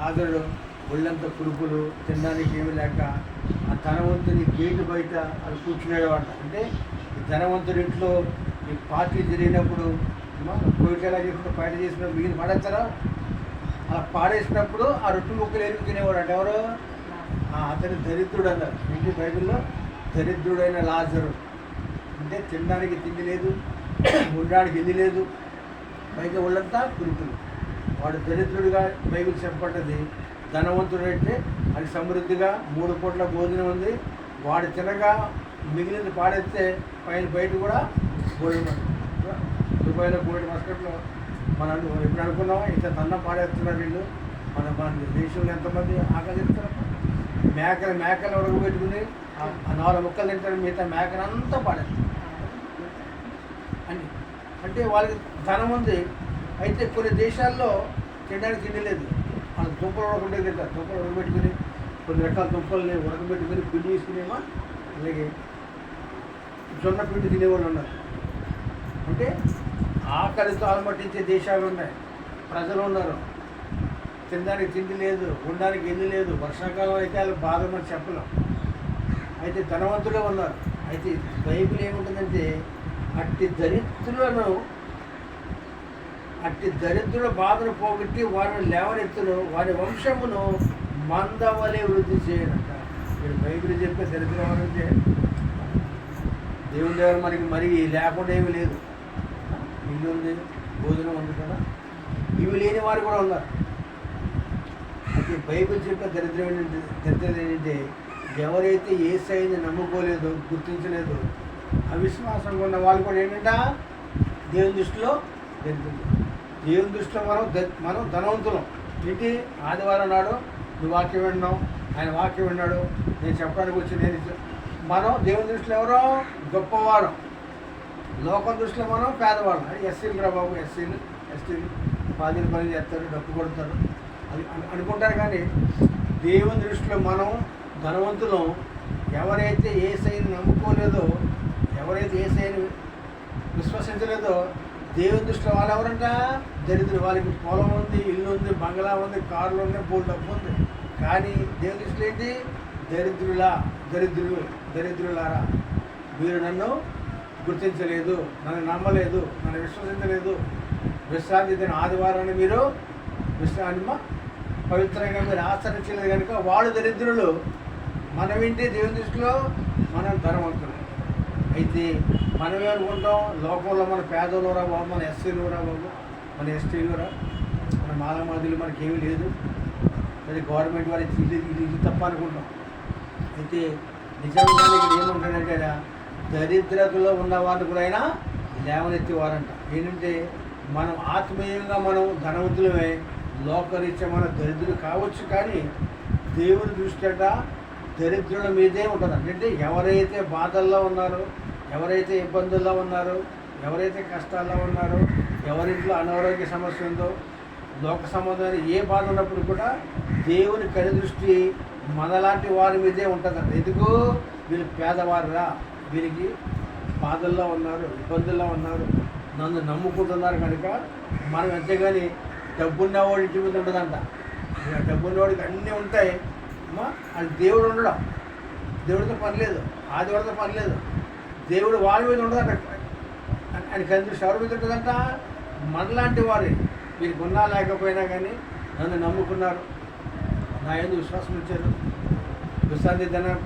లాజరు ఒళ్ళంతా కురుపులు, తినడానికి ఏమి లేక ఆ ధనవంతుని గేటు బయట అది కూర్చునేవాడు. అంటే ఈ ధనవంతుడి ఇంట్లో ఈ పార్టీ జరిగినప్పుడు కోయిట ఎలా చేసిన బయట చేసినప్పుడు మిగిలిన పడేస్తారా, అలా పాడేసినప్పుడు ఆ రొట్టె ముక్కలు ఎరుగు తినేవాడు అంటే ఎవరు? అతని దరిద్రుడు అన్నారు. ఇంటి బైబిల్లో దరిద్రుడైన లాజరు అంటే తినడానికి తిండి లేదు, ఉండడానికి ఇల్లు లేదు, పైగా ఒళ్ళంతా కురుపులు. వాడు దరిద్రుడిగా బైబిల్ చెప్పబడ్డది. ధనవంతుడు అంటే అది సమృద్ధిగా 3 పూట్ల భోజనం ఉంది. వాడు తినగా మిగిలింది పాడేస్తే పైన బయట కూడా భోజనం. దుబాయ్లో కోటి మస్కట్లో మనం ఎప్పుడు అనుకున్నామా ఇంత తన్నం పాడేస్తున్నారు వీళ్ళు. మన దేశంలో ఎంతమంది ఆకలిస్తారు. మేకలు ఉడకబెట్టుకుని ఆ 4 ముక్కలు తింటారు, మిగతా మేకలంతా పాడేస్తారు అని. అంటే వాళ్ళకి ధనం ఉంది. అయితే కొన్ని దేశాల్లో తినడానికి తిండి లేదు. వాళ్ళ దుంపలు ఉడకబెట్టి తింటారు. దుంపలు ఉడకబెట్టుకుని కొన్ని రకాల దుంపల్ని ఉడకబెట్టుకుని పిండి తీసుకునేమో, అలాగే జొన్న పిండి తినేవాళ్ళు ఉన్నారు. అంటే ఆకలితో అలమటించే దేశాలు ఉన్నాయి, ప్రజలు ఉన్నారు. తినడానికి తిండి లేదు, ఉండడానికి ఇల్లు లేదు. వర్షాకాలం అయితే వాళ్ళు బాధమని చెప్పలేం. అయితే ధనవంతులే ఉన్నారు. అయితే బైబిల్ ఏముంటుందంటే అట్టి దరిద్రుల బాధను పోగొట్టి వారిని లేవనెత్తును, వారి వంశమును మందవలే వృద్ధి చేయనంట. మీరు బైబిల్ చెప్పే దరిద్రం అంటే దేవుని దగ్గర మనకి మరి లేకుండా ఏమీ లేదు. ఇల్లు ఉంది, భోజనం ఉంది కదా, ఇవి లేని వారు కూడా ఉన్నారు. అయితే బైబిల్ చెప్పే దరిద్రం ఏంటంటే ఎవరైతే యేసయ్యని నమ్ముకోలేదో, గుర్తించలేదో, అవిశ్వాసంగా ఉన్న వాళ్ళు కూడా ఏంటంట దేవుని దృష్టిలో దరిద్రులు. దేవుని దృష్టిలో మనం ధనవంతులం. ఏంటి? ఆదివారం నాడు నువ్వు వాక్యం విన్నావు, ఆయన వాక్యం విన్నాడు, నేను చెప్పడానికి వచ్చి మనం దేవుని దృష్టిలో ఎవరో గొప్పవారు, లోకం దృష్టిలో మనం పేదవాళ్ళం. ఎస్సీలు రా బాబు, ఎస్టీలు పాదీలు పని చేస్తారు, డబ్బు కొడతారు అది అనుకుంటారు. కానీ దేవుని దృష్టిలో మనం ధనవంతులం. ఎవరైతే యేసయ్యని నమ్ముకోలేదో, ఎవరైతే యేసయ్యని విశ్వసించలేదో, దేవుని దృష్టిలో వాళ్ళు ఎవరంట దరిద్రులు. వాళ్ళకి పొలం ఉంది, ఇల్లు ఉంది, బంగ్లా ఉంది, కార్లు ఉన్నాయి, బోల్ డబ్బు ఉంది. కానీ దేవుని దృష్టిలో ఏంటి? దరిద్రులారా, మీరు నన్ను గుర్తించలేదు, నన్ను నమ్మలేదు, నన్ను విశ్వసించలేదు. విశ్రాంతి దిన ఆదివారాన్ని మీరు విశ్రాంతి పవిత్రంగా మీరు ఆచరించలేదు కనుక వాళ్ళు దరిద్రులు. మనం ఏంటి? దేవుని దృష్టిలో మనం ధనవంతులు. అయితే మనం ఏమనుకుంటాం? లోకంలో మన పేదలు రా బాబు, మన ఎస్సీలు రా బాబు, మన ఎస్టీలు రా, మన మాలమాదులు మనకేమీ లేదు, అది గవర్నమెంట్ వారి ఇది తప్ప అనుకుంటాం. అయితే నిజంగా ఇక్కడ ఏముంటాడంటే దరిద్రతలో ఉన్న వాళ్ళు కూడా అయినా లేవనెత్తేవారంట. ఏంటంటే మనం ఆత్మీయంగా మనం ధనవంతులమే, లోకరీత్యా మన దరిద్రులు కావచ్చు. కానీ దేవుని దృష్టి దరిద్రుల మీదే ఉంటుంది. అంటే ఎవరైతే బాధల్లో ఉన్నారో, ఎవరైతే ఇబ్బందుల్లో ఉన్నారో, ఎవరైతే కష్టాల్లో ఉన్నారో, ఎవరింట్లో అనారోగ్య సమస్య ఉందో, లోక సంబంధమైన ఏ బాధ ఉన్నప్పుడు కూడా దేవుని కనుదృష్టి మనలాంటి వారి మీదే ఉంటుందంట. ఎందుకు? వీళ్ళు పేదవారురా, వీరికి బాధల్లో ఉన్నారు, ఇబ్బందుల్లో ఉన్నారు, నన్ను నమ్ముకుంటున్నారు కనుక మనం ఎంతగాని డబ్బున్నవాడి ఇంటి మీద ఉంటుందంట. డబ్బున్నవాడికి అన్నీ ఉంటాయి, అది దేవుడు ఉండడం, దేవుడితో పని లేదు, ఆదివాడితో పని లేదు, దేవుడు వాళ్ళ మీద ఉండదంట. అని కనిపిస్తే ఎవరి మీద ఉంటుందంట? మనలాంటి వారి. వీరికి ఉన్నా లేకపోయినా కానీ నన్ను నమ్ముకున్నారు, నా యందు విశ్వాసం ఇచ్చారు, విశ్రాంతి ధన